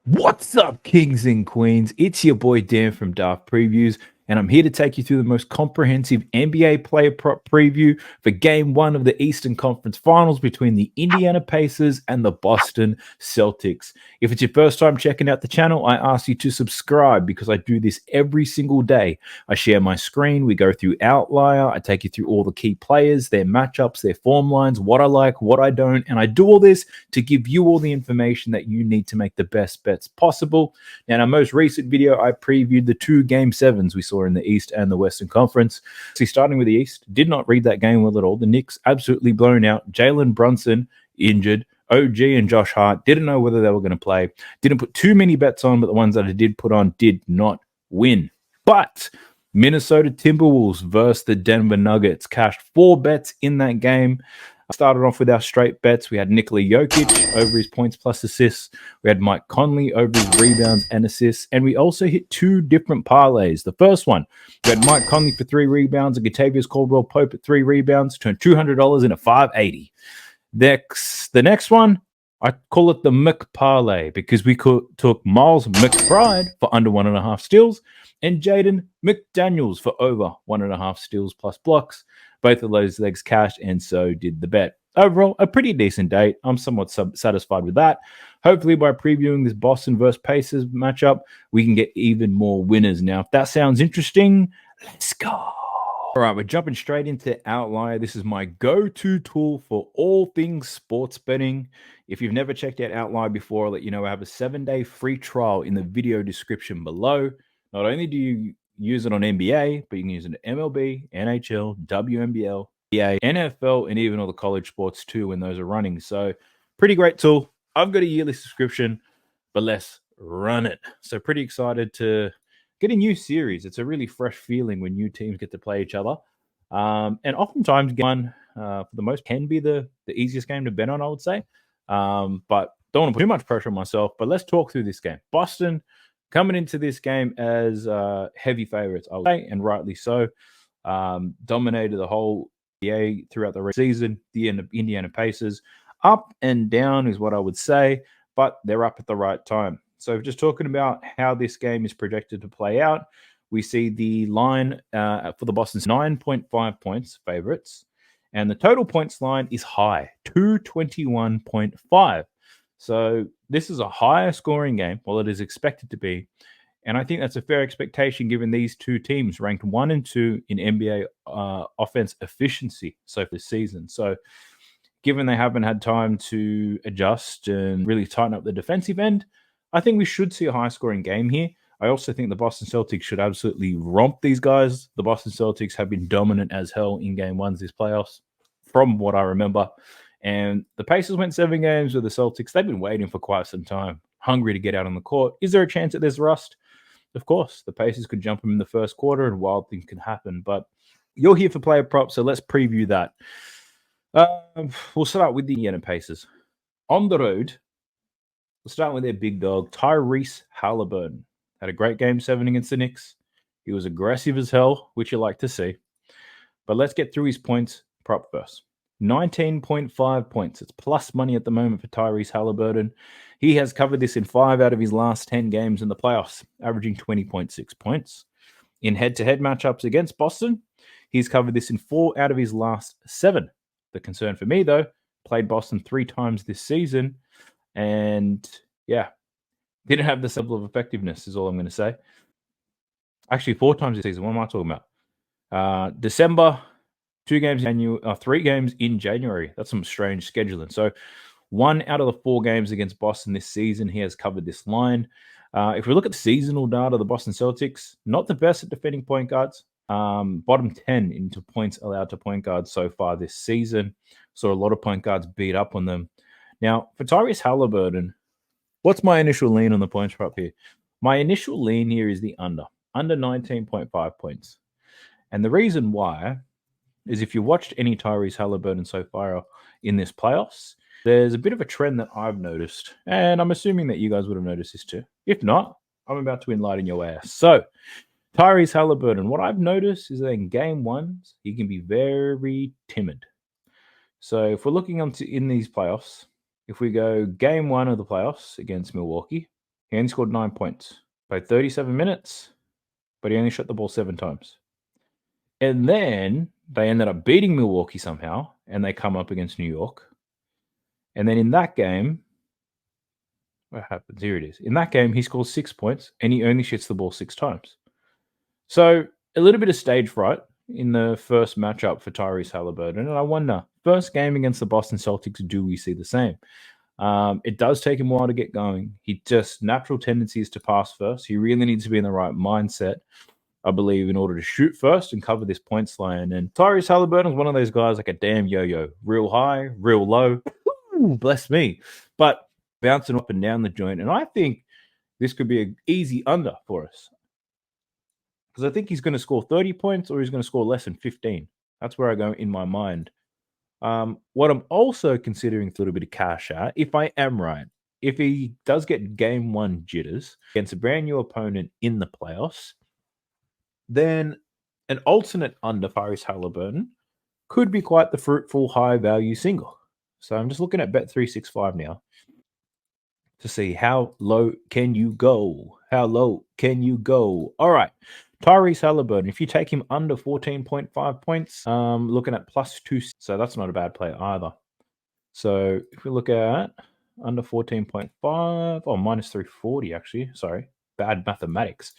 What's up, kings and queens? It's your boy Dan from Daft Previews, and I'm here to take you through the most comprehensive NBA player prop preview for game one of the Eastern Conference Finals between the Indiana Pacers and the Boston Celtics. If it's your first time checking out the channel, I ask you to subscribe because I do this every single day. I share my screen, we go through Outlier, I take you through all the key players, their matchups, their form lines, what I like, what I don't, and I do all this to give you all the information that you need to make the best bets possible. Now, in our most recent video, I previewed the two Game 7s we saw in the East and the Western Conference. See, starting with the East, did not read that game well at all. The Knicks absolutely blown out. Jalen Brunson injured. OG and Josh Hart didn't know whether they were going to play. Didn't put too many bets on, but the ones that I did put on did not win. But Minnesota Timberwolves versus the Denver Nuggets cashed 4 bets in that game. Started off with our straight bets. We had Nikola Jokic over his points plus assists. We had Mike Conley over his rebounds and assists. And we also hit 2 different parlays. The first one, we had Mike Conley for 3 rebounds and Kentavious Caldwell-Pope at 3 rebounds, turned $200 into $580. The next one, I call it the Mick parlay because we took Miles McBride for under 1.5 steals and Jaden McDaniels for over 1.5 steals plus blocks. Both of those legs cashed, and so did the bet. Overall, a pretty decent day. I'm somewhat satisfied with that. Hopefully, by previewing this Boston versus Pacers matchup, we can get even more winners. Now, if that sounds interesting, let's go. All right, we're jumping straight into Outlier. This is my go-to tool for all things sports betting. If you've never checked out Outlier before, I'll let you know I have a 7-day free trial in the video description below. Not only do you use it on NBA, but you can use it on MLB, NHL, WNBL, NBA, NFL, and even all the college sports too when those are running. So pretty great tool. I've got a yearly subscription, but let's run it. So pretty excited to get a new series. It's a really fresh feeling when new teams get to play each other. And oftentimes game one, for the most, can be the easiest game to bet on, I would say. But don't want to put too much pressure on myself. But let's talk through this game. Boston coming into this game as heavy favorites, I would say, and rightly so. Dominated the whole NBA throughout the season. The Indiana Pacers, up and down is what I would say, but they're up at the right time. So just talking about how this game is projected to play out, we see the line for the Boston's 9.5 points favorites, and the total points line is high, 221.5. So this is a higher scoring game, well, it is expected to be. And I think that's a fair expectation given these two teams ranked 1 and 2 in NBA offense efficiency so far this season. So given they haven't had time to adjust and really tighten up the defensive end, I think we should see a high scoring game here. I also think the Boston Celtics should absolutely romp these guys. The Boston Celtics have been dominant as hell in game ones this playoffs, from what I remember. And the Pacers went 7 games with the Celtics. They've been waiting for quite some time, hungry to get out on the court. Is there a chance that there's rust? Of course, the Pacers could jump them in the first quarter and wild things can happen. But you're here for player props, so let's preview that. We'll start with the Indiana Pacers. On the road, we'll start with their big dog, Tyrese Halliburton. Had a great game 7 against the Knicks. He was aggressive as hell, which you like to see. But let's get through his points prop first. 19.5 points. It's plus money at the moment for Tyrese Halliburton. He has covered this in 5 out of his last 10 games in the playoffs, averaging 20.6 points. In head-to-head matchups against Boston, he's covered this in 4 out of his last 7. The concern for me, though, played Boston 3 times this season, and yeah, didn't have this level of effectiveness is all I'm going to say. Actually, 4 times this season. What am I talking about? December, 3 games in January. That's some strange scheduling. So 1 out of the 4 games against Boston this season, he has covered this line. If we look at the seasonal data, the Boston Celtics, not the best at defending point guards. Bottom 10 into points allowed to point guards so far this season. Saw a lot of point guards beat up on them. Now, for Tyrese Halliburton, what's my initial lean on the points prop here? My initial lean here is the under 19.5 points. And the reason why is if you watched any Tyrese Halliburton so far in this playoffs, there's a bit of a trend that I've noticed, and I'm assuming that you guys would have noticed this too. If not, I'm about to enlighten your ass. So, Tyrese Halliburton, what I've noticed is that in game ones, he can be very timid. So, if we're looking in these playoffs, if we go game 1 of the playoffs against Milwaukee, He only scored 9 points. Played 37 minutes, but he only shot the ball 7 times. And then they ended up beating Milwaukee somehow, and they come up against New York. And then in that game, what happens? Here it is. In that game, he scores 6 points, and he only shoots the ball 6 times. So a little bit of stage fright in the first matchup for Tyrese Halliburton. And I wonder, first game against the Boston Celtics, do we see the same? It does take him a while to get going. He just natural tendency is to pass first. He really needs to be in the right mindset, I believe, in order to shoot first and cover this points line. And Tyrese Halliburton is one of those guys like a damn yo-yo, real high, real low. Ooh, bless me, but bouncing up and down the joint. And I think this could be an easy under for us because I think he's going to score 30 points or he's going to score less than 15. That's where I go in my mind. What I'm also considering a little bit of cash at, if I am right, if he does get game one jitters against a brand new opponent in the playoffs, then an alternate under Tyrese Halliburton could be quite the fruitful high value single. So I'm just looking at Bet365 now to see how low can you go? How low can you go? All right. Tyrese Halliburton, if you take him under 14.5 points, looking at +2. So that's not a bad play either. So if we look at under 14.5, -340 actually. Sorry, bad mathematics.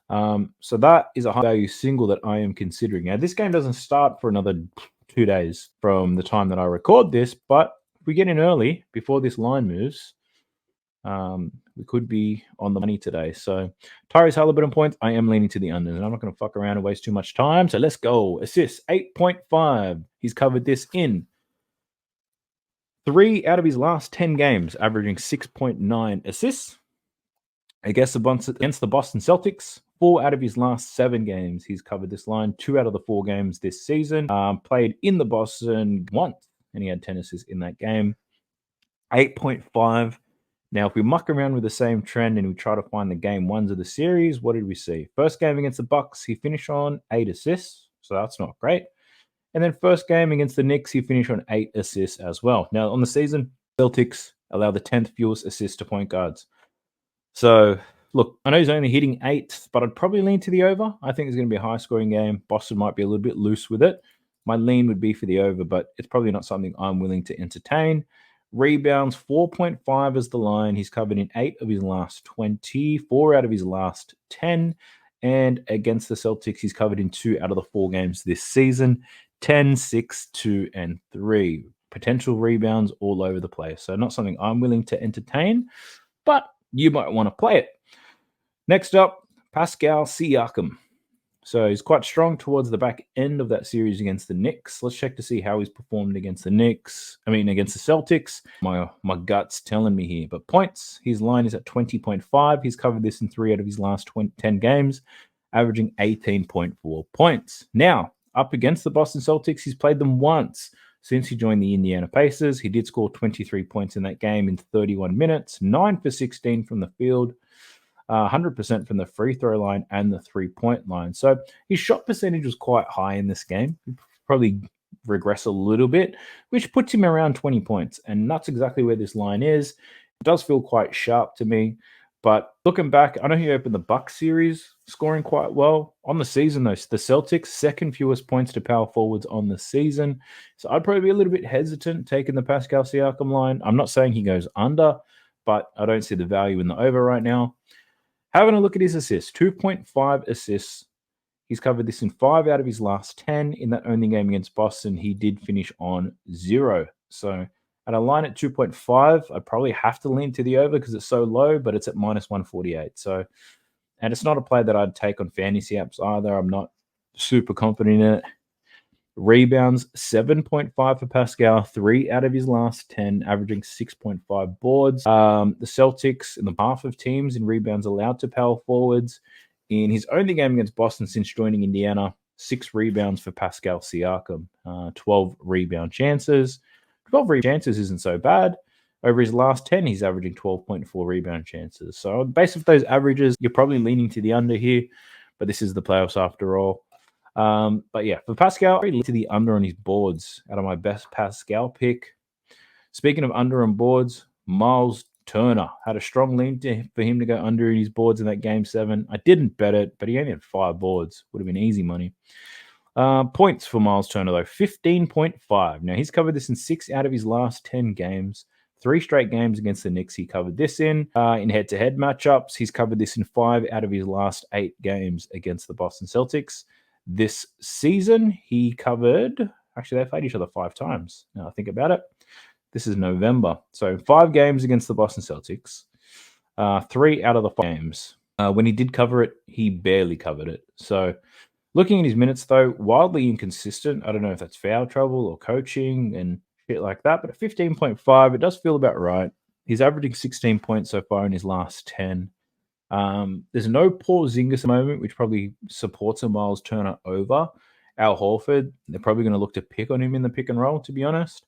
So that is a high value single that I am considering. Now, this game doesn't start for another 2 days from the time that I record this, but if we get in early before this line moves, we could be on the money today. So Tyrese Halliburton points, I am leaning to the under, and I'm not going to fuck around and waste too much time. So let's go. Assists, 8.5. He's covered this in 3 out of his last 10 games, averaging 6.9 assists. Against the Boston Celtics, 4 out of his last 7 games, he's covered this line. 2 out of the 4 games this season. Played in the Boston once, and he had 10 assists in that game. 8.5. Now, if we muck around with the same trend and we try to find the game ones of the series, what did we see? First game against the Bucks, he finished on 8 assists, so that's not great. And then first game against the Knicks, he finished on 8 assists as well. Now, on the season, Celtics allow the 10th fewest assists to point guards. So, look, I know he's only hitting 8, but I'd probably lean to the over. I think it's going to be a high-scoring game. Boston might be a little bit loose with it. My lean would be for the over, but it's probably not something I'm willing to entertain. Rebounds, 4.5 is the line. He's covered in 8 of his last 20, 4 out of his last 10. And against the Celtics, he's covered in 2 out of the 4 games this season. 10, 6, 2, and 3. Potential rebounds all over the place. So not something I'm willing to entertain, but you might want to play it. Next up, Pascal Siakam. So he's quite strong towards the back end of that series against the Knicks. Let's check to see how he's performed against the against the Celtics. My gut's telling me here. But points, his line is at 20.5. He's covered this in 3 out of his last 10 games, averaging 18.4 points. Now, up against the Boston Celtics, he's played them once since he joined the Indiana Pacers. He did score 23 points in that game in 31 minutes, 9 for 16 from the field. 100% from the free throw line and the 3-point line. So his shot percentage was quite high in this game. He probably regress a little bit, which puts him around 20 points. And that's exactly where this line is. It does feel quite sharp to me. But looking back, I know he opened the Bucks series scoring quite well. On the season, though, the Celtics, second fewest points to power forwards on the season. So I'd probably be a little bit hesitant taking the Pascal Siakam line. I'm not saying he goes under, but I don't see the value in the over right now. Having a look at his assists, 2.5 assists. He's covered this in 5 out of his last 10. In that only game against Boston, he did finish on 0. So at a line at 2.5, I probably have to lean to the over because it's so low, but it's at -148. So, and it's not a play that I'd take on fantasy apps either. I'm not super confident in it. Rebounds, 7.5 for Pascal, 3 out of his last 10, averaging 6.5 boards. The Celtics, in the half of teams in rebounds allowed to power forwards. In his only game against Boston since joining Indiana, 6 rebounds for Pascal Siakam, 12 rebound chances. 12 rebound chances isn't so bad. Over his last 10, he's averaging 12.4 rebound chances. So based off those averages, you're probably leaning to the under here, but this is the playoffs after all. But yeah, for Pascal, I to the under on his boards out of my best Pascal pick. Speaking of under on boards, Miles Turner. Had a strong lean for him to go under his boards in that game 7. I didn't bet it, but he only had 5 boards. Would have been easy money. Points for Miles Turner, though, 15.5. Now, he's covered this in 6 out of his last 10 games. 3 straight games against the Knicks he covered this in head-to-head matchups. He's covered this in 5 out of his last 8 games against the Boston Celtics. This season, he covered... Actually, they've played each other 5 times. Now I think about it. This is November. So 5 games against the Boston Celtics. 3 out of the 5 games. When he did cover it, he barely covered it. So looking at his minutes, though, wildly inconsistent. I don't know if that's foul trouble or coaching and shit like that. But at 15.5, it does feel about right. He's averaging 16 points so far in his last 10. There's no Porzingis at the moment, which probably supports a Miles Turner over Al Horford. They're probably going to look to pick on him in the pick and roll, to be honest.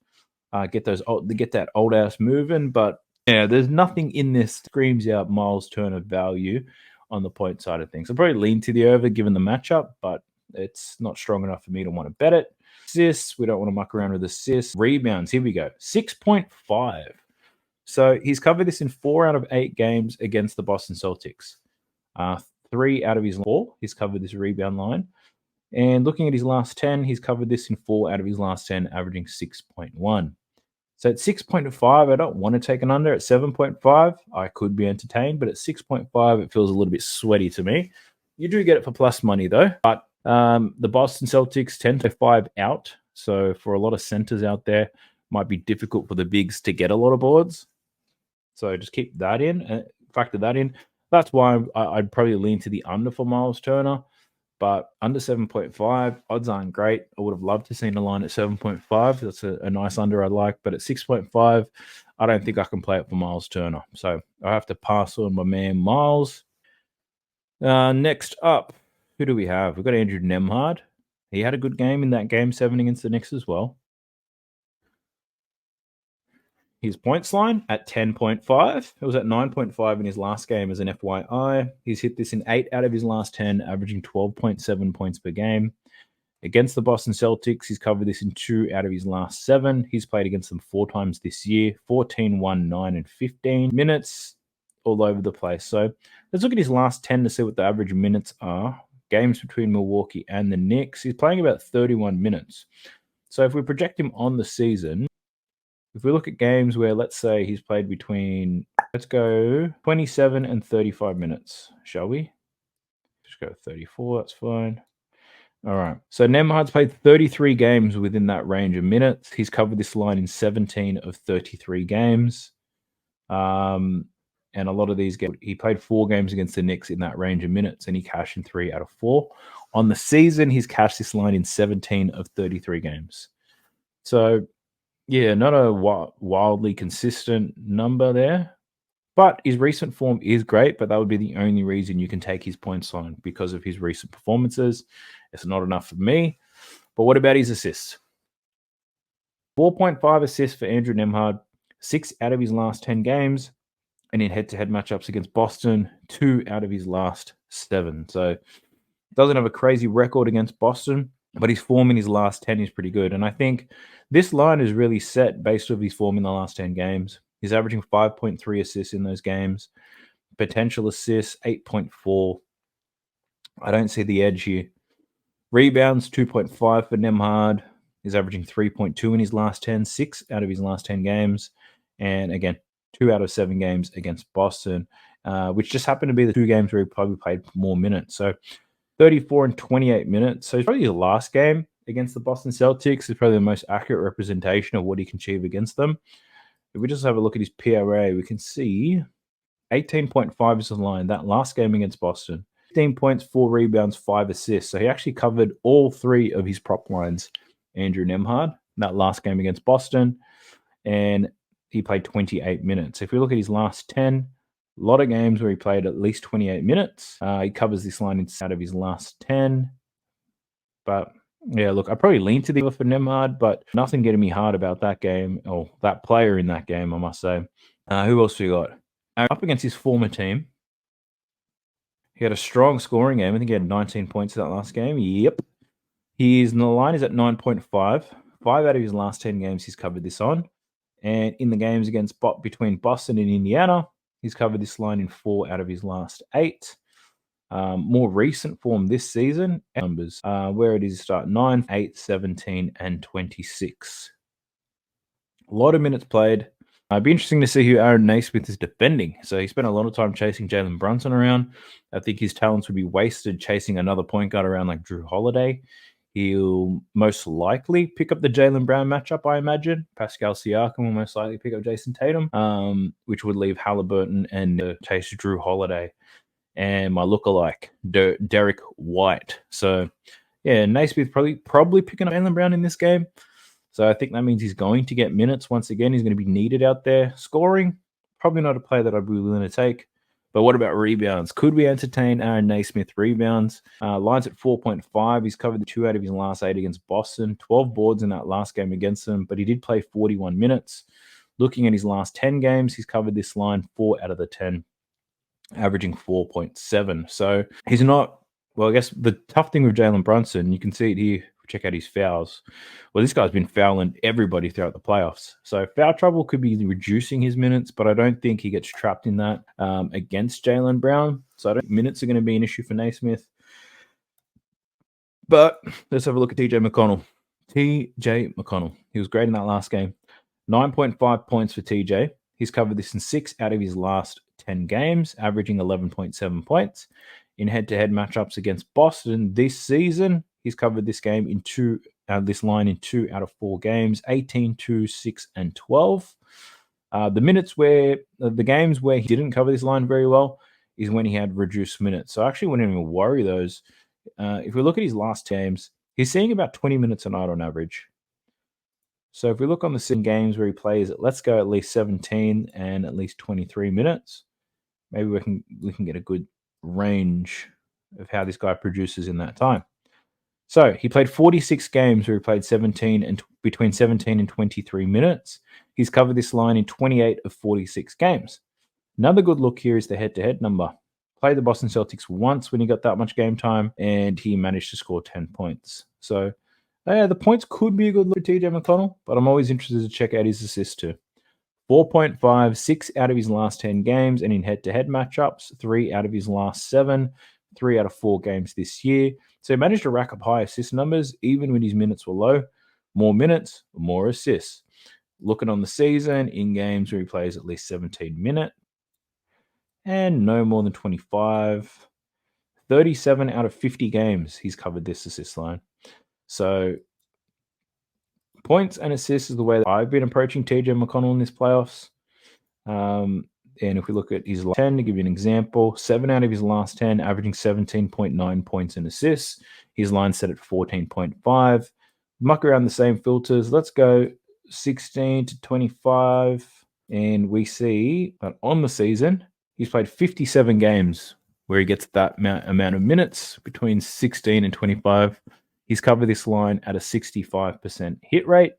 Get that old ass moving. But yeah, there's nothing in this screams out Miles Turner value on the point side of things. I'll probably lean to the over given the matchup, but it's not strong enough for me to want to bet it. Assists, we don't want to muck around with assists. Rebounds, here we go. 6.5. So he's covered this in 4 out of 8 games against the Boston Celtics. 3 out of his 4, he's covered this rebound line. And looking at his last 10, he's covered this in 4 out of his last 10, averaging 6.1. So at 6.5, I don't want to take an under. At 7.5, I could be entertained. But at 6.5, it feels a little bit sweaty to me. You do get it for plus money, though. But the Boston Celtics tend to 5 out. So for a lot of centers out there, might be difficult for the bigs to get a lot of boards. So just keep that in, factor that in. That's why I'd probably lean to the under for Miles Turner. But under 7.5, odds aren't great. I would have loved to see a line at 7.5. That's a nice under I like. But at 6.5, I don't think I can play it for Miles Turner. So I have to pass on my man Miles. Next up, who do we have? We've got Andrew Nembhard. He had a good game in that game 7 against the Knicks as well. His points line at 10.5. It was at 9.5 in his last game as an FYI. He's hit this in 8 out of his last 10, averaging 12.7 points per game. Against the Boston Celtics, he's covered this in 2 out of his last 7. He's played against them 4 times this year, 14, 1, 9, and 15 minutes all over the place. So let's look at his last 10 to see what the average minutes are. Games between Milwaukee and the Knicks. He's playing about 31 minutes. So if we project him on the season, if we look at games where, let's say, he's played between, let's go 27 and 35 minutes, shall we? Just go 34, that's fine. All right. So Nembhard's played 33 games within that range of minutes. He's covered this line in 17 of 33 games. And a lot of these games, he played 4 games against the Knicks in that range of minutes, and he cashed in 3 out of 4. On the season, he's cashed this line in 17 of 33 games. So, yeah, not a wildly consistent number there. But his recent form is great, but that would be the only reason you can take his points on because of his recent performances. It's not enough for me. But what about his assists? 4.5 assists for Andrew Nembhard, 6 out of his last 10 games, and in head-to-head matchups against Boston, 2 out of his last 7. So doesn't have a crazy record against Boston, but his form in his last 10 is pretty good. And I think this line is really set based off his form in the last 10 games. He's averaging 5.3 assists in those games. Potential assists, 8.4. I don't see the edge here. Rebounds, 2.5 for Nembhard. He's averaging 3.2 in his last 10, 6 out of his last 10 games. And again, 2 out of 7 games against Boston, which just happened to be the 2 games where he probably played more minutes. So 34 and 28 minutes. So it's probably his last game against the Boston Celtics is probably the most accurate representation of what he can achieve against them. If we just have a look at his PRA, we can see 18.5 is the line. That last game against Boston, 15 points, 4 rebounds, 5 assists. So he actually covered all 3 of his prop lines, Andrew Nembhard, that last game against Boston. And he played 28 minutes. If we look at his last 10, a lot of games where he played at least 28 minutes. He covers this line out of his last 10. But yeah, look, I probably lean to the over for Nembhard, but nothing getting me hard about that game or that player in that game, I must say. Who else we got? Up against his former team. He had a strong scoring game. I think he had 19 points in that last game. Yep. The line is at 9.5. 5 out of his last 10 games he's covered this on. And in the games between Boston and Indiana, he's covered this line in 4 out of his last 8. More recent form this season, numbers where it is start 9, 8, 17, and 26. A lot of minutes played. It'd be interesting to see who Aaron Naismith is defending. So he spent a lot of time chasing Jalen Brunson around. I think his talents would be wasted chasing another point guard around like Drew Holiday. He'll most likely pick up the Jaylen Brown matchup, I imagine. Pascal Siakam will most likely pick up Jason Tatum, which would leave Halliburton and chase Drew Holiday. And my lookalike, Derek White. So, yeah, Naismith probably picking up Jaylen Brown in this game. So I think that means he's going to get minutes. Once again, he's going to be needed out there. Scoring, probably not a play that I'd be willing to take. But what about rebounds? Could we entertain Aaron Naismith rebounds? Lines at 4.5. He's covered 2 out of his last 8 against Boston. 12 boards in that last game against them, but he did play 41 minutes. Looking at his last 10 games, he's covered this line 4 out of the 10, averaging 4.7. So he's not, well, I guess the tough thing with Jalen Brunson, you can see it here. Check out his fouls. Well, this guy's been fouling everybody throughout the playoffs. So foul trouble could be reducing his minutes, but I don't think he gets trapped in that against Jaylen Brown. So I don't think minutes are going to be an issue for Naismith. But let's have a look at TJ McConnell. TJ McConnell. He was great in that last game. 9.5 points for TJ. He's covered this in 6 out of his last 10 games, averaging 11.7 points. In head-to-head matchups against Boston this season, he's covered this game in this line in 2 out of 4 games, 18, 2, 6, and 12. The games where he didn't cover this line very well is when he had reduced minutes. So I actually wouldn't even worry those. If we look at his last games, he's seeing about 20 minutes a night on average. So if we look on the games where he plays, let's go at least 17 and at least 23 minutes. Maybe we can get a good range of how this guy produces in that time. So he played 46 games where he played between 17 and 23 minutes. He's covered this line in 28 of 46 games. Another good look here is the head-to-head number. Played the Boston Celtics once when he got that much game time, and he managed to score 10 points. So the points could be a good look for TJ McConnell, but I'm always interested to check out his assists too. 4.5, 6 out of his last 10 games, and in head-to-head matchups, 3 out of his last 7, 3 out of 4 games this year. So he managed to rack up high assist numbers, even when his minutes were low. More minutes, more assists. Looking on the season, in games where he plays at least 17 minutes, and no more than 25. 37 out of 50 games, he's covered this assist line. So points and assists is the way that I've been approaching TJ McConnell in this playoffs. And if we look at his last 10, to give you an example, 7 out of his last 10, averaging 17.9 points and assists. His line set at 14.5. Muck around the same filters. Let's go 16 to 25. And we see that on the season, he's played 57 games where he gets that amount of minutes between 16 and 25. He's covered this line at a 65% hit rate.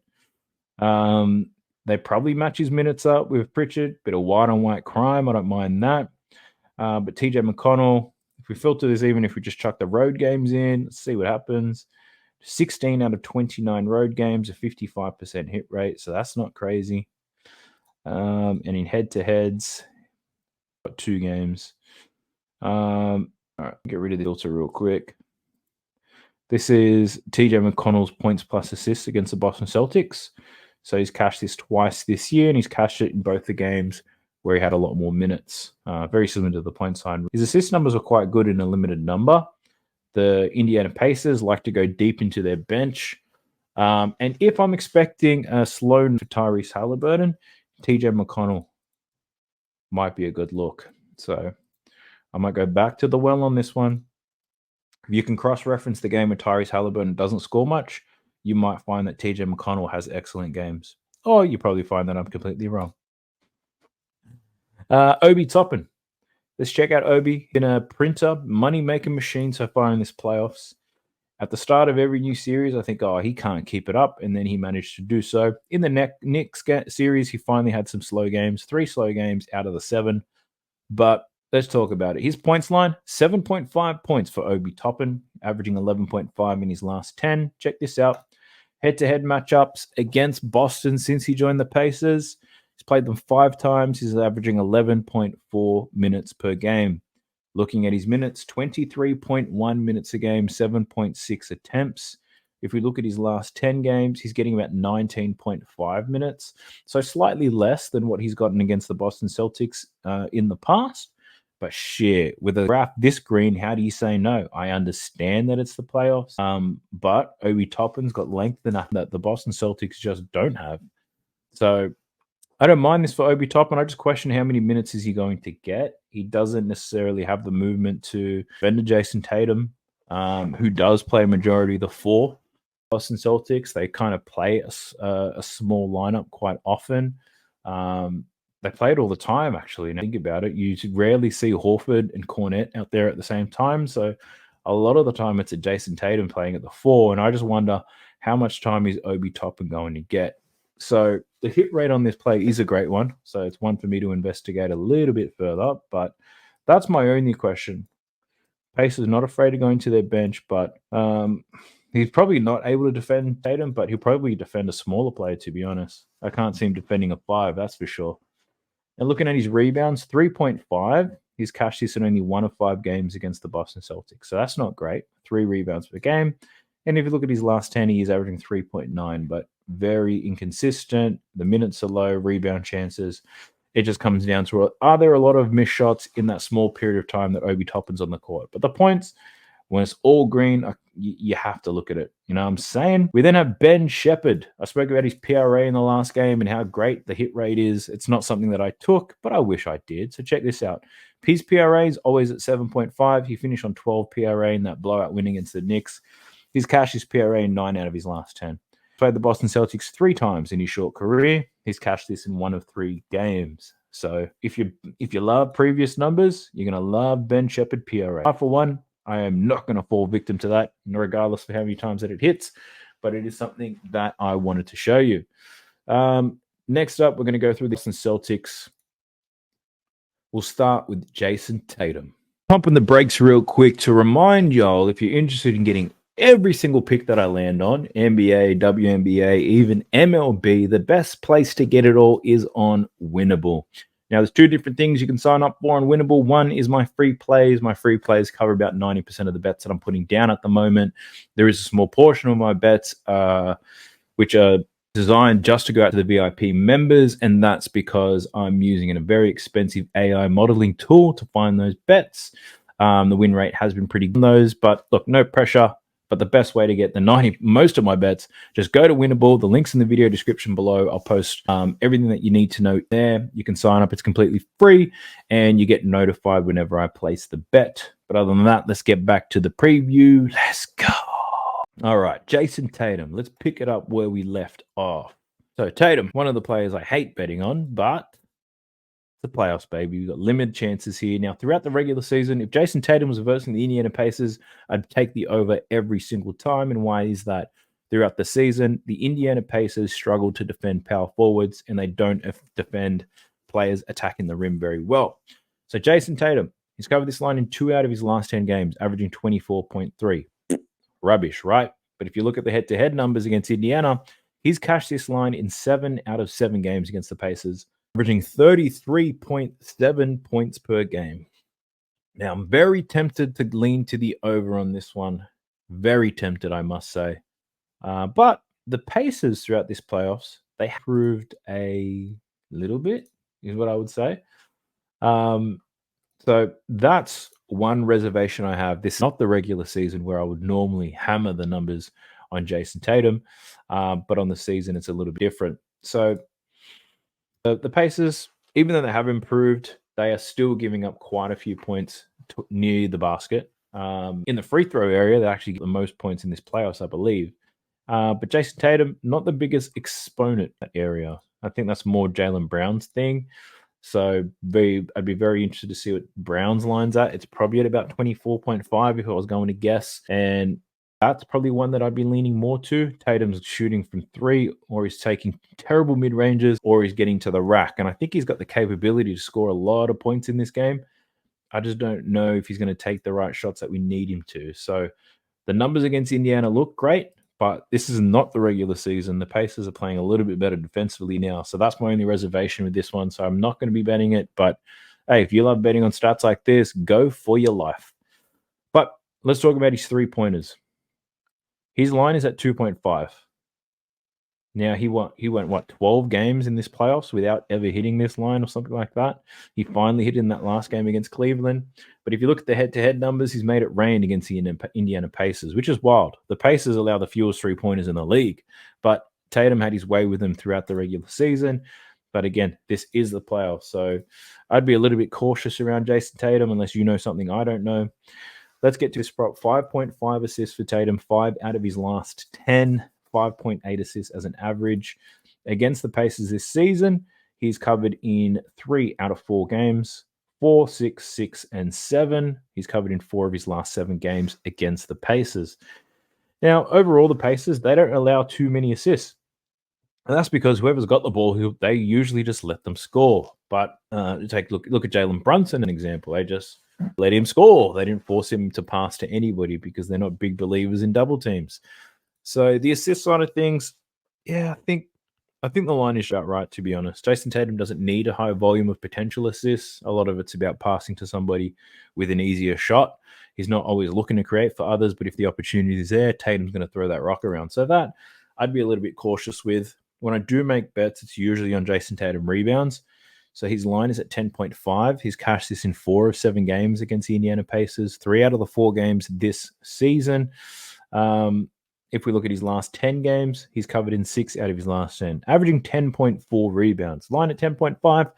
They probably match his minutes up with Pritchard. Bit of white-on-white crime. I don't mind that. But TJ McConnell, if we filter this, even if we just chuck the road games in, let's see what happens. 16 out of 29 road games, a 55% hit rate. So that's not crazy. And in head-to-heads, got 2 games. All right, get rid of the filter real quick. This is TJ McConnell's points plus assists against the Boston Celtics. So he's cashed this twice this year, and he's cashed it in both the games where he had a lot more minutes. Very similar to the point side. His assist numbers were quite good in a limited number. The Indiana Pacers like to go deep into their bench. And if I'm expecting a slow for Tyrese Halliburton, TJ McConnell might be a good look. So I might go back to the well on this one. If you can cross-reference the game with Tyrese Halliburton doesn't score much, you might find that TJ McConnell has excellent games. Or you probably find that I'm completely wrong. Obi Toppin. Let's check out Obi. Been a printer, money-making machine so far in this playoffs. At the start of every new series, I think, he can't keep it up, and then he managed to do so. In the Knicks series, he finally had some slow games, 3 slow games out of the 7. But let's talk about it. His points line, 7.5 points for Obi Toppin, averaging 11.5 in his last 10. Check this out. Head-to-head matchups against Boston since he joined the Pacers. He's played them 5 times. He's averaging 11.4 minutes per game. Looking at his minutes, 23.1 minutes a game, 7.6 attempts. If we look at his last 10 games, he's getting about 19.5 minutes. So slightly less than what he's gotten against the Boston Celtics in the past. But shit, with a graph this green, how do you say no? I understand that it's the playoffs, but Obi Toppin's got length enough that the Boston Celtics just don't have. So I don't mind this for Obi Toppin. I just question how many minutes is he going to get. He doesn't necessarily have the movement to defend Jason Tatum, who does play a majority of the 4 Boston Celtics. They kind of play a small lineup quite often. They play it all the time, actually. Now think about it. You rarely see Horford and Cornette out there at the same time. So a lot of the time it's a Jason Tatum playing at the 4. And I just wonder how much time is Obi Toppin going to get. So the hit rate on this play is a great one. So it's one for me to investigate a little bit further. But that's my only question. Pacers not afraid of going to their bench, but he's probably not able to defend Tatum, but he'll probably defend a smaller player, to be honest. I can't see him defending a 5, that's for sure. And looking at his rebounds, 3.5. He's cashed this in only 1 of 5 games against the Boston Celtics. So that's not great. 3 rebounds per game. And if you look at his last 10, he's averaging 3.9, but very inconsistent. The minutes are low, rebound chances. It just comes down to, are there a lot of missed shots in that small period of time that Obi Toppin's on the court? But the points, when it's all green, you have to look at it. You know what I'm saying? We then have Ben Shepherd. I spoke about his PRA in the last game and how great the hit rate is. It's not something that I took, but I wish I did. So check this out. His PRA is always at 7.5. He finished on 12 PRA in that blowout win against the Knicks. He's cashed his PRA in 9 out of his last 10. Played the Boston Celtics 3 times in his short career. He's cashed this in 1 of 3 games. So if you love previous numbers, you're going to love Ben Shepherd PRA. I, for one, I am not going to fall victim to that, regardless of how many times that it hits, but it is something that I wanted to show you. Next up, we're going to go through the Boston Celtics. We'll start with Jason Tatum. Pumping the brakes real quick to remind y'all, if you're interested in getting every single pick that I land on, NBA, WNBA, even MLB, the best place to get it all is on Winnable. Now, there's 2 different things you can sign up for on Winnable. One is my free plays. My free plays cover about 90% of the bets that I'm putting down at the moment. There is a small portion of my bets which are designed just to go out to the VIP members, and that's because I'm using a very expensive AI modeling tool to find those bets. The win rate has been pretty good on those, but look, no pressure. But the best way to get most of my bets, just go to Winnable. The link's in the video description below. I'll post everything that you need to know there. You can sign up. It's completely free, and you get notified whenever I place the bet. But other than that, let's get back to the preview. Let's go. All right, Jason Tatum. Let's pick it up where we left off. So Tatum, one of the players I hate betting on, but the playoffs, baby. We've got limited chances here. Now, throughout the regular season, if Jason Tatum was versing the Indiana Pacers, I'd take the over every single time. And why is that? Throughout the season, the Indiana Pacers struggle to defend power forwards, and they don't defend players attacking the rim very well. So Jason Tatum, he's covered this line in 2 out of his last 10 games, averaging 24.3. Rubbish, right? But if you look at the head-to-head numbers against Indiana, he's cashed this line in 7 out of 7 games against the Pacers, averaging 33.7 points per game. Now, I'm very tempted to lean to the over on this one. Very tempted, I must say. But the Pacers throughout this playoffs, they improved a little bit, is what I would say. So that's one reservation I have. This is not the regular season where I would normally hammer the numbers on Jason Tatum, but on the season, it's a little bit different. So the Pacers, even though they have improved, they are still giving up quite a few points near the basket. In the free throw area, they actually get the most points in this playoffs, I believe. But Jason Tatum, not the biggest exponent in that area. I think that's more Jaylen Brown's thing. So I'd be very interested to see what Brown's line's at. It's probably at about 24.5 if I was going to guess. And that's probably one that I'd be leaning more to. Tatum's shooting from 3, or he's taking terrible mid-ranges, or he's getting to the rack. And I think he's got the capability to score a lot of points in this game. I just don't know if he's going to take the right shots that we need him to. So the numbers against Indiana look great, but this is not the regular season. The Pacers are playing a little bit better defensively now. So that's my only reservation with this one. So I'm not going to be betting it. But hey, if you love betting on stats like this, go for your life. But let's talk about his 3-pointers. His line is at 2.5. Now he went what 12 games in this playoffs without ever hitting this line or something like that. He finally hit in that last game against Cleveland. But if you look at the head-to-head numbers, he's made it rain against the Indiana Pacers, which is wild. The Pacers allow the fewest 3-pointers in the league, but Tatum had his way with them throughout the regular season. But again, this is the playoffs, so I'd be a little bit cautious around Jason Tatum unless you know something I don't know. Let's get to his prop. 5.5 assists for Tatum, 5 out of his last 10. 5.8 assists as an average. Against the Pacers this season, he's covered in 3 out of 4 games, 4, 6, 6, and 7. He's covered in 4 of his last 7 games against the Pacers. Now, overall, the Pacers, they don't allow too many assists. And that's because whoever's got the ball, they usually just let them score. But look at Jalen Brunson, an example. They just let him score. They didn't force him to pass to anybody because they're not big believers in double teams. So the assist side of things, yeah, I think the line is about right, to be honest. Jason Tatum doesn't need a high volume of potential assists. A lot of it's about passing to somebody with an easier shot. He's not always looking to create for others, but if the opportunity is there, Tatum's going to throw that rock around. So that I'd be a little bit cautious with. When I do make bets, it's usually on Jason Tatum rebounds. So his line is at 10.5. He's cashed this in 4 of 7 games against the Indiana Pacers, 3 out of the 4 games this season. If we look at his last 10 games, he's covered in 6 out of his last 10, averaging 10.4 rebounds. Line at 10.5,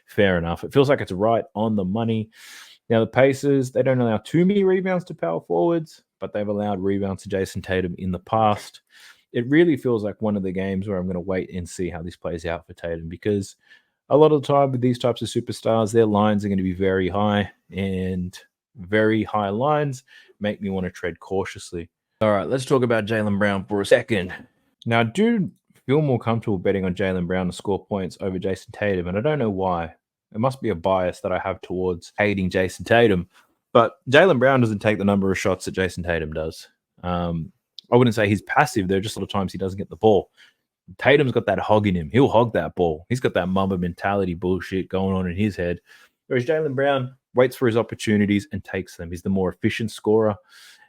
fair enough. It feels like it's right on the money. Now, the Pacers, they don't allow too many rebounds to power forwards, but they've allowed rebounds to Jason Tatum in the past. It really feels like one of the games where I'm going to wait and see how this plays out for Tatum, because a lot of the time with these types of superstars, their lines are going to be very high, and very high lines make me want to tread cautiously. All right, let's talk about Jaylen Brown for a second. Now, I do feel more comfortable betting on Jaylen Brown to score points over Jason Tatum, and I don't know why. It must be a bias that I have towards hating Jason Tatum, but Jaylen Brown doesn't take the number of shots that Jason Tatum does. I wouldn't say he's passive. There are just a lot of times he doesn't get the ball. Tatum's got that hog in him. He'll hog that ball. He's got that Mamba mentality bullshit going on in his head, whereas Jaylen Brown waits for his opportunities and takes them. He's the more efficient scorer.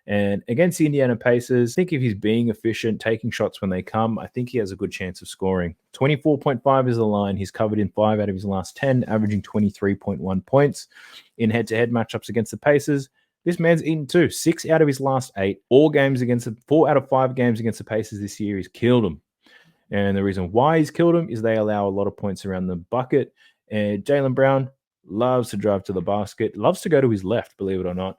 And against the Indiana Pacers, I think if he's being efficient, taking shots when they come, I think he has a good chance of scoring. 24.5 is the line. He's covered in 5 out of his last 10, averaging 23.1 points. In head-to-head matchups against the Pacers, this man's eaten 2. 6 out of his last 8. 4 out of 5 games against the Pacers this year, he's killed them. And the reason why he's killed them is they allow a lot of points around the bucket. And Jaylen Brown loves to drive to the basket, loves to go to his left, believe it or not.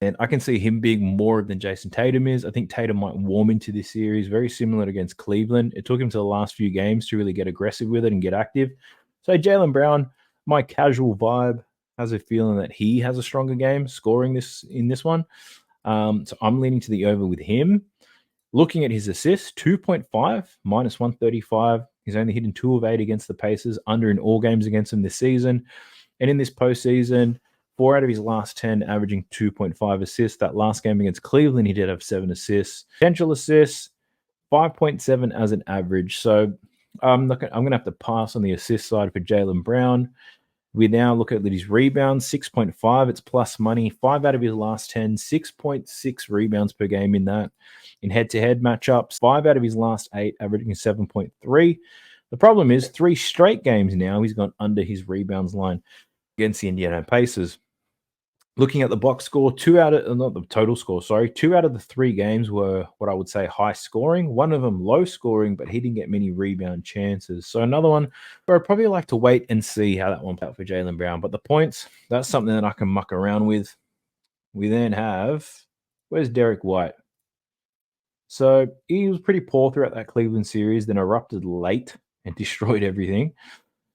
And I can see him being more than Jason Tatum is. I think Tatum might warm into this series, very similar against Cleveland. It took him to the last few games to really get aggressive with it and get active. So Jaylen Brown, my casual vibe, has a feeling that he has a stronger game scoring in this one. So I'm leaning to the over with him. Looking at his assists, 2.5, minus 135. He's only hitting 2 of 8 against the Pacers, under in all games against them this season. And in this postseason, 4 out of his last 10, averaging 2.5 assists. That last game against Cleveland, he did have 7 assists. Potential assists, 5.7 as an average. So I'm going to have to pass on the assist side for Jaylen Brown. We now look at his rebounds, 6.5. It's plus money. 5 out of his last 10, 6.6 rebounds per game in that. In head-to-head matchups, 5 out of his last 8, averaging 7.3. The problem is 3 straight games now, he's gone under his rebounds line against the Indiana Pacers. Looking at the box score, 2 out of the 3 games were what I would say high scoring. One of them low scoring, but he didn't get many rebound chances. So another one where I'd probably like to wait and see how that one plays out for Jaylen Brown. But the points, that's something that I can muck around with. We then have, where's Derek White? So he was pretty poor throughout that Cleveland series, then erupted late and destroyed everything.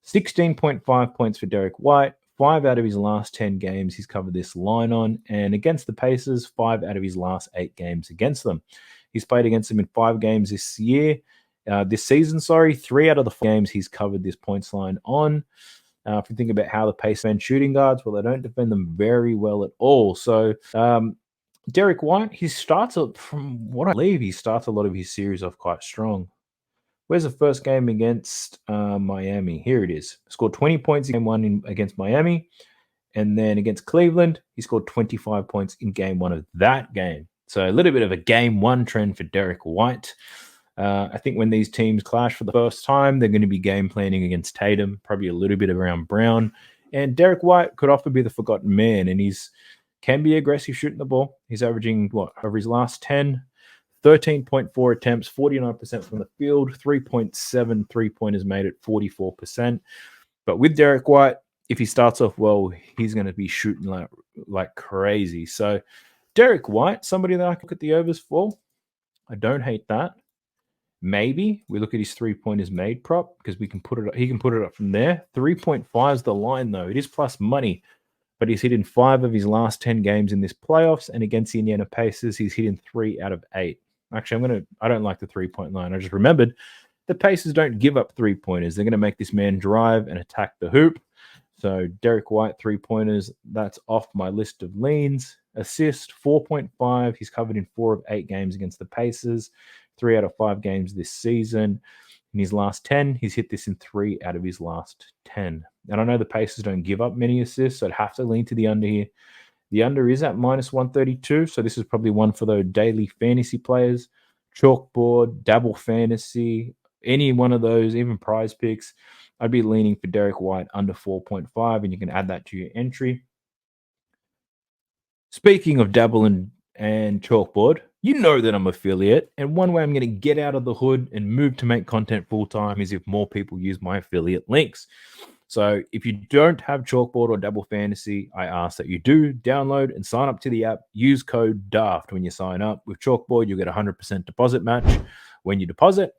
16.5 points for Derek White. 5 out of his last 10 games he's covered this line on. And against the Pacers, 5 out of his last 8 games against them. He's played against them in 5 games this season. 3 out of the 4 games he's covered this points line on. If you think about how the Pacers defend shooting guards, well, they don't defend them very well at all. So Derek White, he starts up from what I believe, he starts a lot of his series off quite strong. Where's the first game against Miami? Here it is. Scored 20 points in game one against Miami. And then against Cleveland, he scored 25 points in game one of that game. So a little bit of a game one trend for Derek White. I think when these teams clash for the first time, they're going to be game planning against Tatum, probably a little bit around Brown. And Derek White could often be the forgotten man, and he's can be aggressive shooting the ball. He's averaging what over his last 10, 13.4 attempts, 49% from the field, 3.7 3-pointers made at 44%. But with Derek White, if he starts off well, he's going to be shooting like crazy. So Derek White, somebody that I could look at the overs for. I don't hate that. Maybe we look at his 3-pointers made prop because we can put it. He can put it up from there. 3.5 is the line though. It is plus money, but he's hit in 5 of his last 10 games in this playoffs, and against the Indiana Pacers, he's hit in 3 out of 8. Actually, I don't like the 3-point line. I just remembered the Pacers don't give up 3-pointers. They're going to make this man drive and attack the hoop. So Derek White, 3-pointers, that's off my list of leans. Assist, 4.5. He's covered in 4 of 8 games against the Pacers, 3 out of 5 games this season. In his last 10, he's hit this in 3 out of his last 10. And I know the Pacers don't give up many assists, so I'd have to lean to the under here. The under is at minus 132, so this is probably one for those daily fantasy players. Chalkboard, Dabble Fantasy, any one of those, even prize picks. I'd be leaning for Derek White under 4.5, and you can add that to your entry. Speaking of Dabble and Chalkboard, you know that I'm affiliate, and one way I'm going to get out of the hood and move to make content full-time is if more people use my affiliate links. So if you don't have Chalkboard or Dabble Fantasy, I ask that you do download and sign up to the app. Use code DAFT when you sign up. With Chalkboard, you'll get a 100% deposit match when you deposit.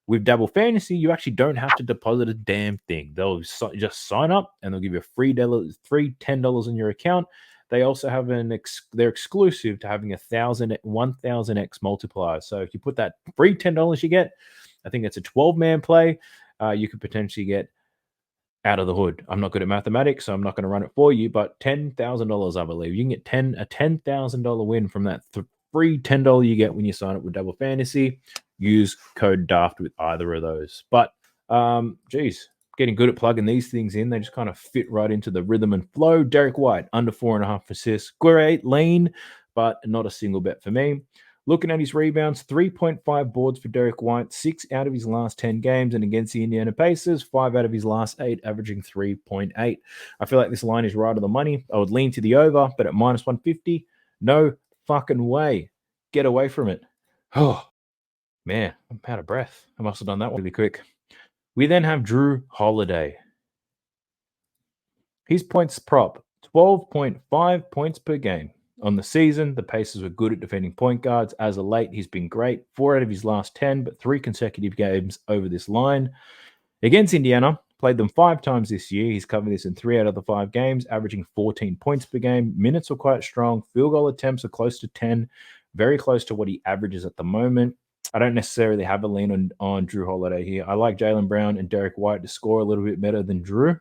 With Dabble Fantasy, you actually don't have to deposit a damn thing. They'll just sign up and they'll give you free $10 in your account. They also have they're exclusive to having 1000x multiplier. So if you put that free $10 you get, I think it's a 12-man play, you could potentially get out of the hood. I'm not good at mathematics, so I'm not going to run it for you, but $10,000, I believe. You can get a $10,000 win from that free $10 you get when you sign up with Double Fantasy. Use code DAFT with either of those. But, getting good at plugging these things in. They just kind of fit right into the rhythm and flow. Derek White, under 4.5 assists. Great lean, but not a single bet for me. Looking at his rebounds, 3.5 boards for Derek White, 6 out of his last 10 games, and against the Indiana Pacers, 5 out of his last 8, averaging 3.8. I feel like this line is right on the money. I would lean to the over, but at minus 150, no fucking way. Get away from it. Oh, man, I'm out of breath. I must have done that one really quick. We then have Drew Holiday. His points prop, 12.5 points per game. On the season, the Pacers were good at defending point guards. As of late, he's been great. 4 out of his last 10, but 3 consecutive games over this line. Against Indiana, played them 5 times this year. He's covered this in 3 out of the 5 games, averaging 14 points per game. Minutes are quite strong. Field goal attempts are close to 10, very close to what he averages at the moment. I don't necessarily have a lean on Drew Holiday here. I like Jaylen Brown and Derek White to score a little bit better than Drew.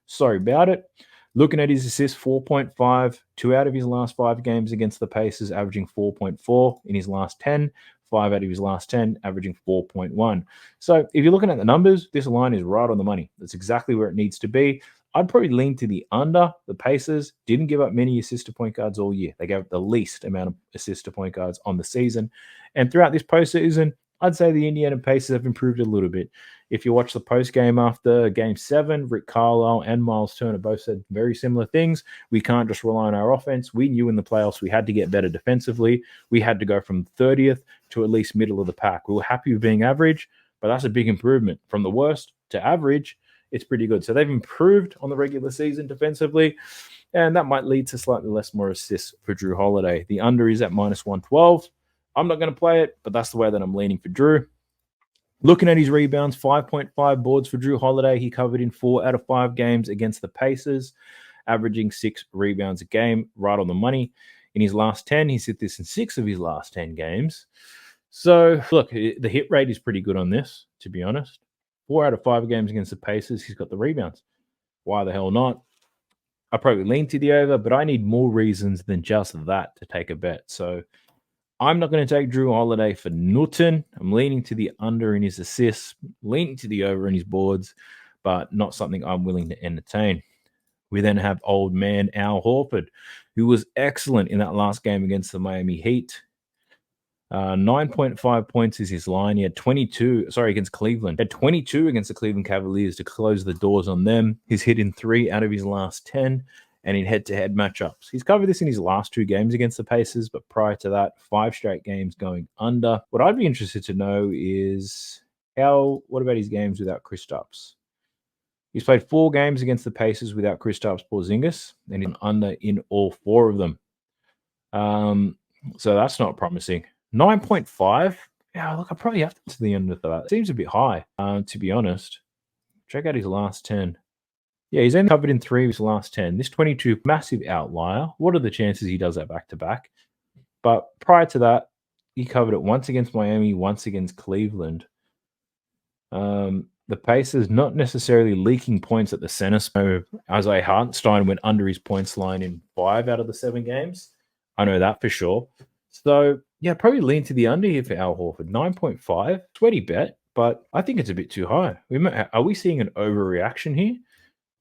Sorry about it. Looking at his assists, 4.5, 2 out of his last 5 games against the Pacers, averaging 4.4 in his last 10, 5 out of his last 10, averaging 4.1. So if you're looking at the numbers, this line is right on the money. That's exactly where it needs to be. I'd probably lean to the under. The Pacers didn't give up many assists to point guards all year. They gave up the least amount of assists to point guards on the season. And throughout this postseason, I'd say the Indiana Pacers have improved a little bit. If you watch the post game after Game 7, Rick Carlisle and Miles Turner both said very similar things. We can't just rely on our offense. We knew in the playoffs we had to get better defensively. We had to go from 30th to at least middle of the pack. We were happy with being average, but that's a big improvement. From the worst to average, it's pretty good. So they've improved on the regular season defensively, and that might lead to slightly more assists for Drew Holiday. The under is at minus 112. I'm not going to play it, but that's the way that I'm leaning for Drew. Looking at his rebounds, 5.5 boards for Drew Holiday. He covered in 4 out of 5 games against the Pacers, averaging 6 rebounds a game, right on the money. In his last 10, he's hit this in 6 of his last 10 games. So, look, the hit rate is pretty good on this, to be honest. 4 out of 5 games against the Pacers, he's got the rebounds. Why the hell not? I probably lean to the over, but I need more reasons than just that to take a bet. So I'm not going to take Drew Holiday for Newton. I'm leaning to the under in his assists, leaning to the over in his boards, but not something I'm willing to entertain. We then have old man Al Horford, who was excellent in that last game against the Miami Heat. 9.5 points is his line. He had 22, against Cleveland. He had 22 against the Cleveland Cavaliers to close the doors on them. He's hit in 3 out of his last 10 and in head-to-head matchups. He's covered this in his last 2 games against the Pacers, but prior to that, 5 straight games going under. What I'd be interested to know is what about his games without Kristaps? He's played 4 games against the Pacers without Kristaps Porzingis, and he's under in all 4 of them. So that's not promising. 9.5. Yeah, look, I probably have to the end of that. It seems a bit high, to be honest. Check out his last 10. Yeah, he's only covered in 3 of his last 10. This 22, massive outlier. What are the chances he does that back-to-back? But prior to that, he covered it once against Miami, once against Cleveland. The Pacers not necessarily leaking points at the center. So Isaiah Hartenstein went under his points line in 5 out of the 7 games. I know that for sure. So, yeah, probably lean to the under here for Al Horford. 9.5. Sweaty bet, but I think it's a bit too high. Are we seeing an overreaction here?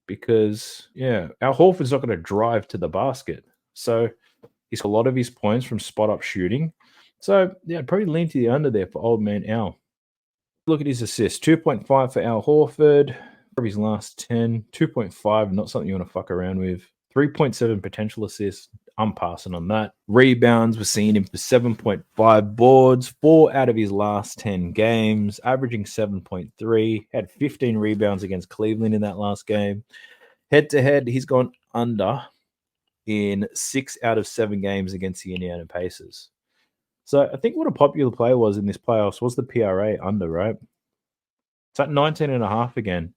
Because, yeah, Al Horford's not going to drive to the basket. So he's got a lot of his points from spot-up shooting. So, yeah, probably lean to the under there for old man Al. Look at his assists. 2.5 for Al Horford. For his last 10. 2.5, not something you want to fuck around with. 3.7 potential assists. I'm passing on that. Rebounds, we're seeing him for 7.5 boards, 4 out of his last 10 games, averaging 7.3. Had 15 rebounds against Cleveland in that last game. Head-to-head, he's gone under in 6 out of 7 games against the Indiana Pacers. So I think what a popular play was in this playoffs was the PRA under, right? It's at 19.5 again.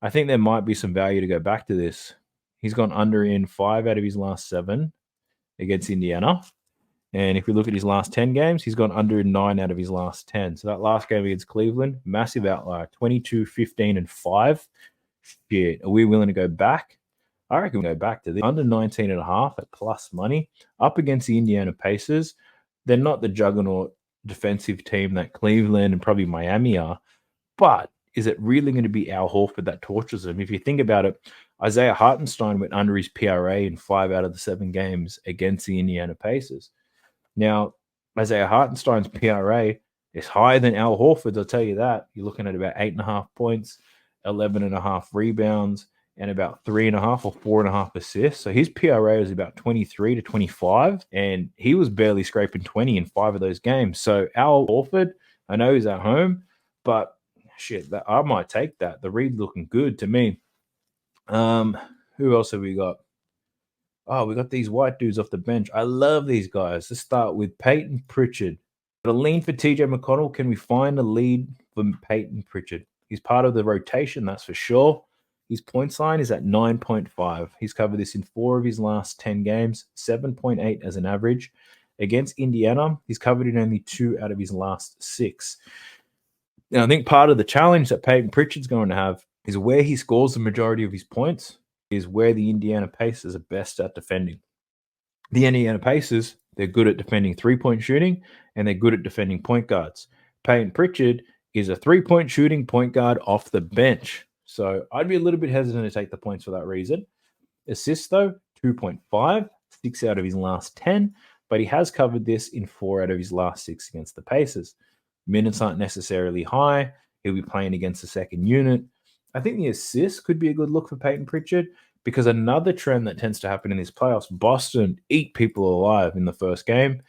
I think there might be some value to go back to this. He's gone under in 5 out of his last 7 against Indiana. And if we look at his last 10 games, he's gone under in 9 out of his last 10. So that last game against Cleveland, massive outlier, 22, 15, and 5. Shit, are we willing to go back? I reckon we'll go back to the under 19.5 at plus money. Up against the Indiana Pacers. They're not the juggernaut defensive team that Cleveland and probably Miami are. But is it really going to be Al Horford that tortures them? If you think about it, Isaiah Hartenstein went under his PRA in 5 out of the 7 games against the Indiana Pacers. Now, Isaiah Hartenstein's PRA is higher than Al Horford's, I'll tell you that. You're looking at about 8.5 points, 11.5 rebounds, and about 3.5 or 4.5 assists. So his PRA is about 23 to 25, and he was barely scraping 20 in 5 of those games. So Al Horford, I know he's at home, but shit, I might take that. The read's looking good to me. Who else have we got? Oh, we got these white dudes off the bench. I love these guys. Let's start with Peyton Pritchard. Got a lean for TJ McConnell. Can we find a lead for Peyton Pritchard? He's part of the rotation, that's for sure. His points line is at 9.5. He's covered this in 4 of his last 10 games, 7.8 as an average. Against Indiana, he's covered in only 2 out of his last 6. Now, I think part of the challenge that Peyton Pritchard's going to have is where he scores the majority of his points is where the Indiana Pacers are best at defending. The Indiana Pacers, they're good at defending 3-point shooting, and they're good at defending point guards. Peyton Pritchard is a 3-point shooting point guard off the bench. So I'd be a little bit hesitant to take the points for that reason. Assists, though, 2.5, 6 out of his last 10, but he has covered this in 4 out of his last 6 against the Pacers. Minutes aren't necessarily high. He'll be playing against the second unit. I think the assists could be a good look for Peyton Pritchard because another trend that tends to happen in these playoffs, Boston eat people alive in the first game.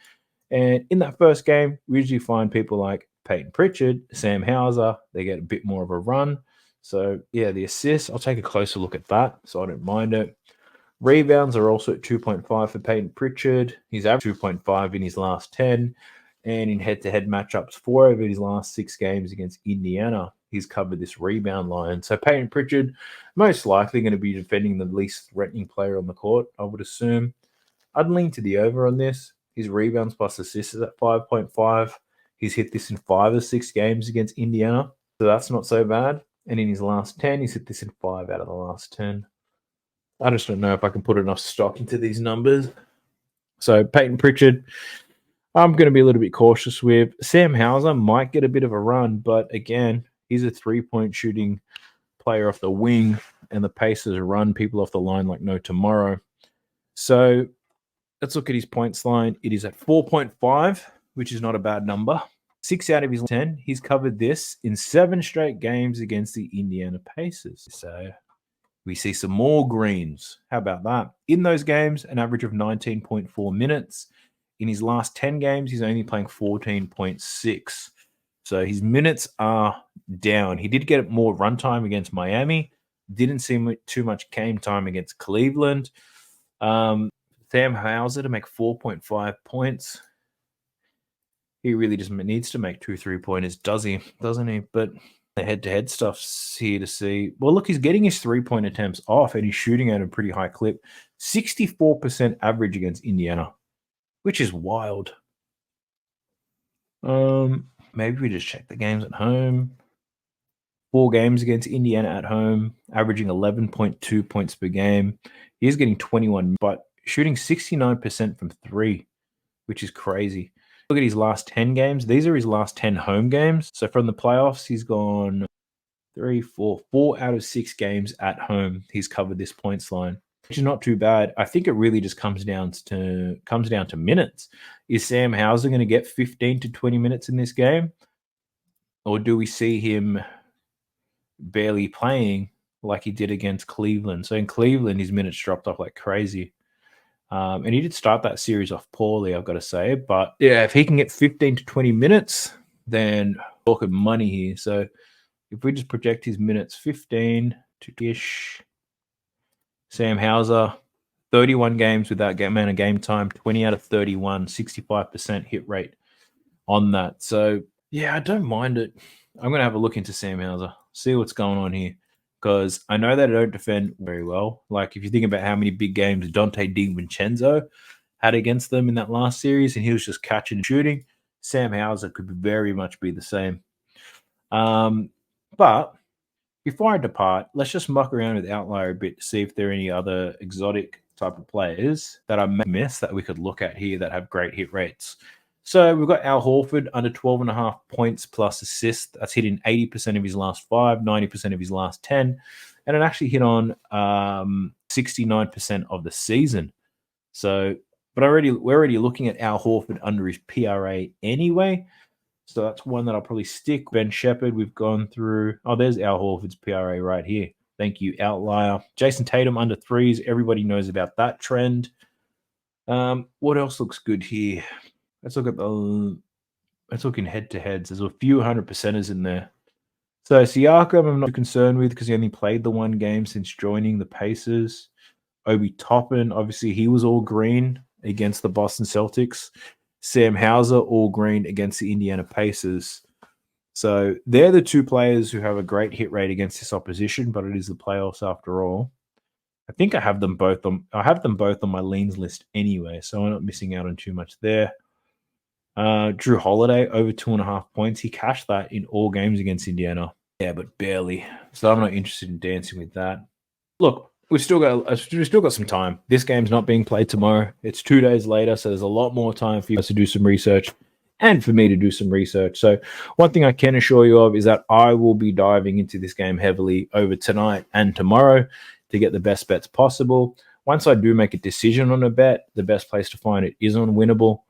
And in that first game, we usually find people like Peyton Pritchard, Sam Hauser, they get a bit more of a run. So, yeah, the assists, I'll take a closer look at that, so I don't mind it. Rebounds are also at 2.5 for Peyton Pritchard. He's averaged 2.5 in his last 10. And in head-to-head matchups, 4 of his last 6 games against Indiana, he's covered this rebound line. So Peyton Pritchard, most likely going to be defending the least threatening player on the court, I would assume. I'd lean to the over on this. His rebounds plus assists is at 5.5. He's hit this in 5 of 6 games against Indiana, so that's not so bad. And in his last 10, he's hit this in 5 out of the last 10. I just don't know if I can put enough stock into these numbers. So Peyton Pritchard, I'm going to be a little bit cautious with. Sam Hauser might get a bit of a run, but again, he's a three-point shooting player off the wing, and the Pacers run people off the line like no tomorrow. So let's look at his points line. It is at 4.5, which is not a bad number. 6 out of his 10. He's covered this in 7 straight games against the Indiana Pacers. So we see some more greens. How about that? In those games, an average of 19.4 minutes. In his last 10 games, he's only playing 14.6. So his minutes are down. He did get more runtime against Miami. Didn't see too much game time against Cleveland. Sam Hauser to make 4.5 points. He really just needs to make 2 3-pointers, doesn't he? But the head-to-head stuff's here to see. Well, look, he's getting his 3-point attempts off, and he's shooting at a pretty high clip. 64% average against Indiana, which is wild. Maybe we just check the games at home. 4 games against Indiana at home, averaging 11.2 points per game. He is getting 21, but shooting 69% from 3, which is crazy. Look at his last 10 games. These are his last 10 home games. So from the playoffs, he's gone 4 out of 6 games at home. He's covered this points line, which is not too bad. I think it really just comes down to minutes. Is Sam Hauser going to get 15 to 20 minutes in this game? Or do we see him barely playing like he did against Cleveland? So in Cleveland, his minutes dropped off like crazy. And he did start that series off poorly, I've got to say. But yeah, if he can get 15 to 20 minutes, then we're talking money here. So if we just project his minutes, 15 to ish. Sam Hauser, 31 games with that amount of game time, 20 out of 31, 65% hit rate on that. So yeah, I don't mind it. I'm going to have a look into Sam Hauser, see what's going on here. Because I know that I don't defend very well. Like, if you think about how many big games Dante DiVincenzo had against them in that last series, and he was just catching and shooting, Sam Hauser could very much be the same. But before I depart, let's just muck around with Outlier a bit to see if there are any other exotic type of players that I may miss that we could look at here that have great hit rates. So we've got Al Horford under 12.5 points plus assists. That's hit in 80% of his last 5, 90% of his last 10. And it actually hit on 69% of the season. So, but we're already looking at Al Horford under his PRA anyway. So that's one that I'll probably stick. Ben Shepherd, we've gone through. Oh, there's Al Horford's PRA right here. Thank you, Outlier. Jason Tatum under 3s. Everybody knows about that trend. What else looks good here? Let's look in head-to-heads. There's a few 100%ers in there. So Siakam, I'm not too concerned with because he only played the 1 game since joining the Pacers. Obi Toppin, obviously he was all green against the Boston Celtics. Sam Hauser, all green against the Indiana Pacers. So they're the 2 players who have a great hit rate against this opposition, but it is the playoffs after all. I think I have them both on my leans list anyway, so I'm not missing out on too much there. Drew Holiday over 2.5 points. He cashed that in all games against Indiana. Yeah, but barely. So I'm not interested in dancing with that. Look, we've still got some time. This game's not being played tomorrow. It's 2 days later, so there's a lot more time for you guys to do some research and for me to do some research. So one thing I can assure you of is that I will be diving into this game heavily over tonight and tomorrow to get the best bets possible. Once I do make a decision on a bet, the best place to find it is on Winnable.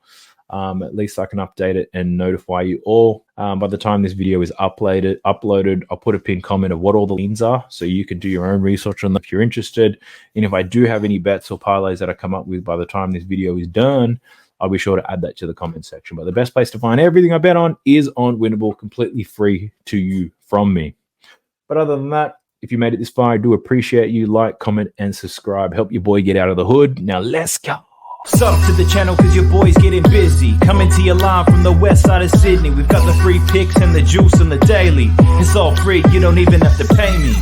At least I can update it and notify you all. By the time this video is uploaded, I'll put a pinned comment of what all the leans are so you can do your own research on them if you're interested. And if I do have any bets or parlays that I come up with by the time this video is done, I'll be sure to add that to the comment section. But the best place to find everything I bet on is on Winnable, completely free to you from me. But other than that, if you made it this far, I do appreciate you. Like, comment, and subscribe. Help your boy get out of the hood. Now let's go. Sub to the channel cause your boy's getting busy. Coming to your line from the west side of Sydney. We've got the free picks and the juice on the daily. It's all free, you don't even have to pay me.